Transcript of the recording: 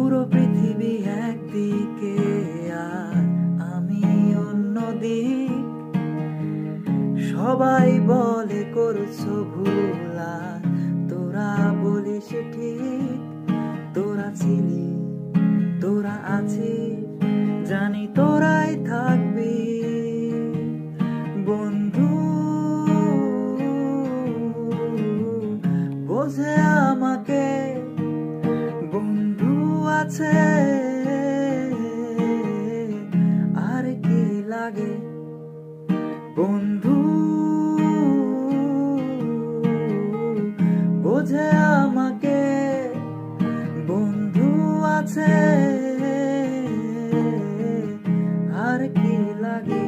পুরো পৃথিবী একদিকে আর আমি অন্যদিক। সবাই বলে করছো ভুল আর তোরা বলিস ঠিক। তোরা ছিলি, তোরা আছিস, জানি তোরাই থাকবি। বন্ধু বোঝে আমাকে, বন্ধু আছে, আর কি লাগে। বন্ধু বোঝে আমাকে, বন্ধু আছে, আর কি লাগে।